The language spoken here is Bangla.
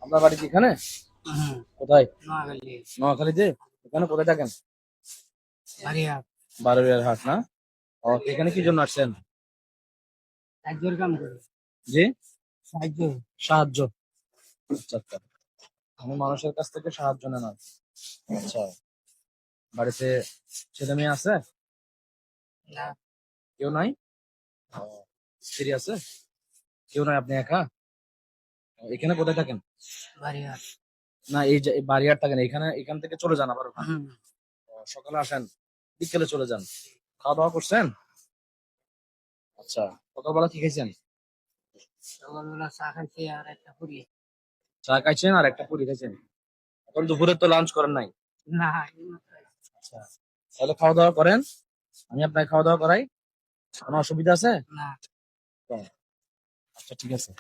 আপনার বাড়ি কি এখানে? হুম, কোথায়? নোয়াখালী, নোয়াখালীতে? এখানে কোথায় থাকেন? বারিহাট, বারোয়ার হাট না? ও, এখানে কি জন্য আসছেন? সাহায্যের কাম করি, জি, সাহায্য। সাহায্য। আচ্ছা আচ্ছা, আমি মানুষের কাছ থেকে সাহায্য নেন। আচ্ছা, বাড়িতে ছেলে মেয়ে আছে? না, কেউ নাই? ও, স্ত্রী আছে? কেউ নাই, আপনি একা? এখানে কোথায় থাকেন? বারিহাট। না, এই যে এই বাড়িয়ার থাকেন এখানে, এখান থেকে চলে যান আবার ওখানে? হুম, ও, সকালে আসেন, বিকেলে চলে যান। খাওয়া দাওয়া করছেন? আচ্ছা, সকালবেলা কি খাইছেন? সকালবেলা চা খাইছি আর একটা পুরি। চা খাইছেন আর একটা পুরি খাইছেন? এখন দুপুরে তো লাঞ্চ করেন নাই? না, এইমাত্র খাইছি। আচ্ছা, তাহলে খাওয়া দাওয়া করেন, আমি আপনাকে খাওয়া দাওয়া করাই। কোনো অসুবিধা আছে? না। তো, আচ্ছা ঠিক আছে।